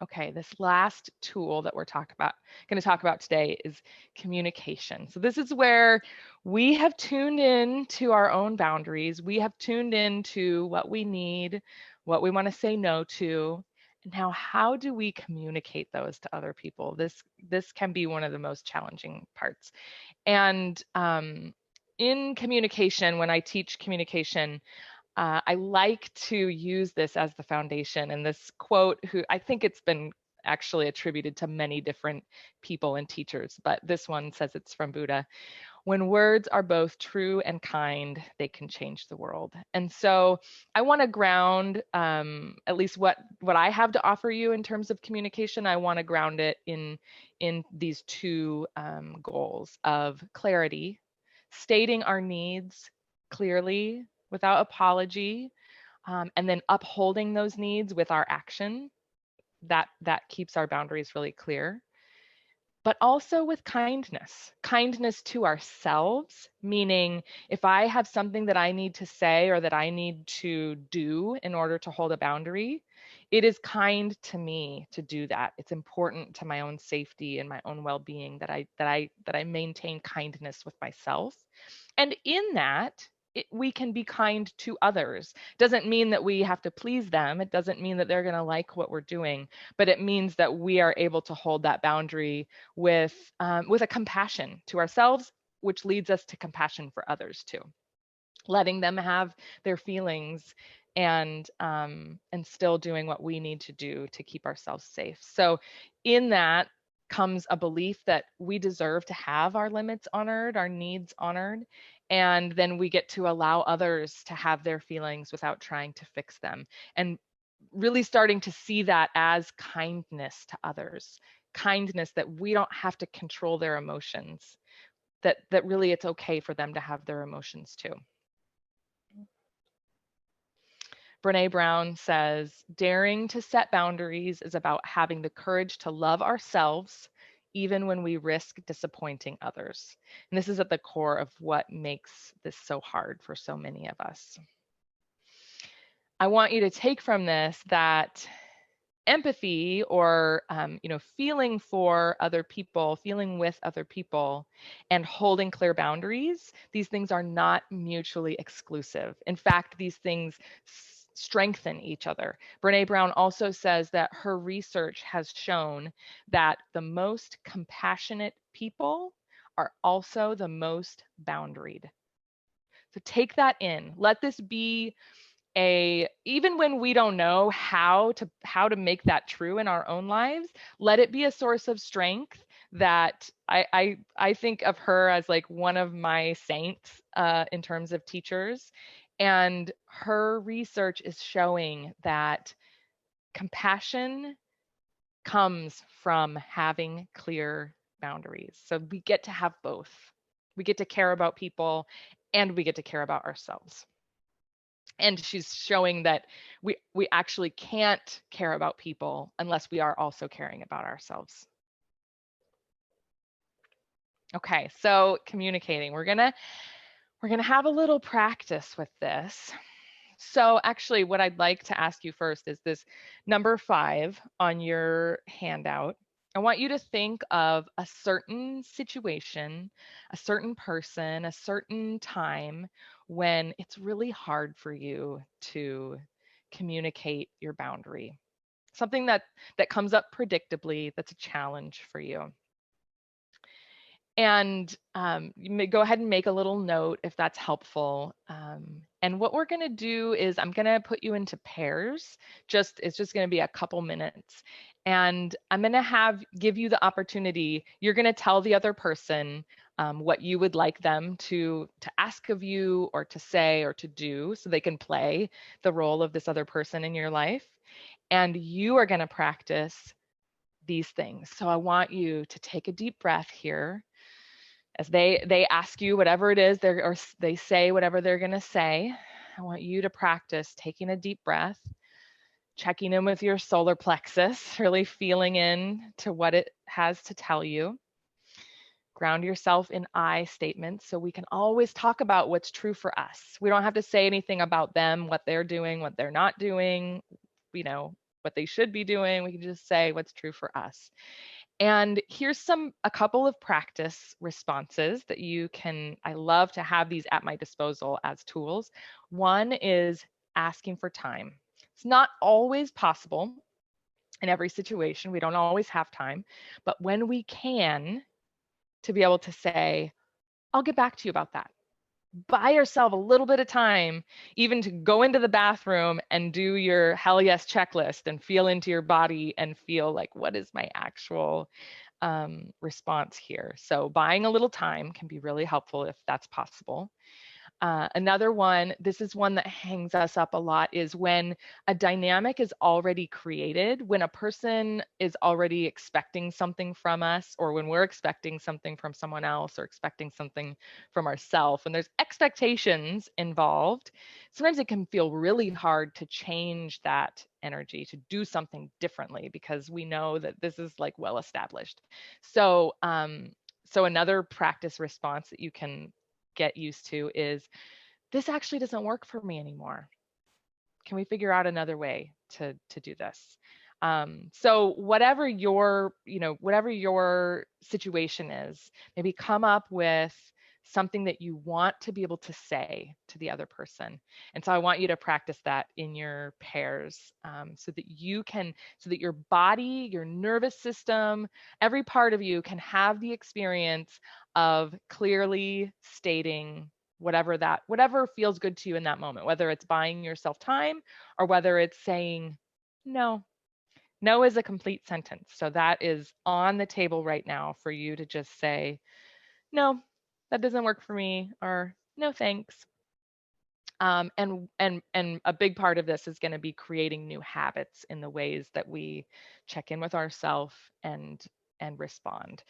Okay, this last tool that we're going to talk about today is communication. So this is where we have tuned in to our own boundaries. We have tuned in to what we need, what we want to say no to. And now, how do we communicate those to other people? This can be one of the most challenging parts. And in communication, when I teach communication, I like to use this as the foundation. And this quote, who I think it's been actually attributed to many different people and teachers, but this one says it's from Buddha. When words are both true and kind, they can change the world. And so I want to ground at least what I have to offer you in terms of communication. I want to ground it in these two goals of clarity, stating our needs clearly without apology, and then upholding those needs with our action. That keeps our boundaries really clear. But also with kindness to ourselves, meaning if I have something that I need to say or that I need to do in order to hold a boundary, it is kind to me to do that. It's important to my own safety and my own well-being that I maintain kindness with myself. And in that, we can be kind to others. Doesn't mean that we have to please them. It doesn't mean that they're going to like what we're doing, but it means that we are able to hold that boundary with a compassion to ourselves, which leads us to compassion for others too, letting them have their feelings and still doing what we need to do to keep ourselves safe. So in that comes a belief that we deserve to have our limits honored, our needs honored, and then we get to allow others to have their feelings without trying to fix them. And really starting to see that as kindness to others, kindness that we don't have to control their emotions, that really it's okay for them to have their emotions too. Brene Brown says, daring to set boundaries is about having the courage to love ourselves even when we risk disappointing others. And this is at the core of what makes this so hard for so many of us. I want you to take from this that empathy or feeling for other people, feeling with other people, and holding clear boundaries, these things are not mutually exclusive. In fact, these things strengthen each other. Brene Brown also says that her research has shown that the most compassionate people are also the most boundaried. So take that in. Let this be even when we don't know how to make that true in our own lives, let it be a source of strength that I think of her as like one of my saints in terms of teachers. And her research is showing that compassion comes from having clear boundaries. So we get to have both. We get to care about people and we get to care about ourselves. And she's showing that we actually can't care about people unless we are also caring about ourselves. Okay, so communicating. We're gonna have a little practice with this. So actually, what I'd like to ask you first is this number 5 on your handout. I want you to think of a certain situation, a certain person, a certain time when it's really hard for you to communicate your boundary. Something that comes up predictably, that's a challenge for you. And you may go ahead and make a little note if that's helpful. And what we're going to do is I'm going to put you into pairs. It's just going to be a couple minutes. And I'm going to give you the opportunity. You're going to tell the other person what you would like them to ask of you or to say or to do so they can play the role of this other person in your life. And you are going to practice these things. So I want you to take a deep breath here as they ask you whatever it is or they say whatever they're going to say. I want you to practice taking a deep breath, checking in with your solar plexus, really feeling in to what it has to tell you. Ground yourself in I statements so we can always talk about what's true for us. We don't have to say anything about them, what they're doing, what they're not doing. what they should be doing. We can just say what's true for us. And here's a couple of practice responses that you can, I love to have these at my disposal as tools. One is asking for time. It's not always possible in every situation. We don't always have time, but when we can, to be able to say, I'll get back to you about that. Buy yourself a little bit of time, even to go into the bathroom and do your hell yes checklist and feel into your body and feel like, what is my actual response here? So buying a little time can be really helpful if that's possible. Another one, this is one that hangs us up a lot, is when a dynamic is already created, when a person is already expecting something from us, or when we're expecting something from someone else, or expecting something from ourselves, when there's expectations involved, sometimes it can feel really hard to change that energy, to do something differently, because we know that this is like well established. So, so another practice response that you can get used to is, this actually doesn't work for me anymore. Can we figure out another way to do this? So whatever your, whatever your situation is, maybe come up with something that you want to be able to say to the other person. And so I want you to practice that in your pairs, so that you can, so that your body, your nervous system, every part of you can have the experience of clearly stating whatever feels good to you in that moment, whether it's buying yourself time or whether it's saying no. No is a complete sentence. So that is on the table right now for you to just say, no, that doesn't work for me, or no thanks. And a big part of this is going to be creating new habits in the ways that we check in with ourselves and respond.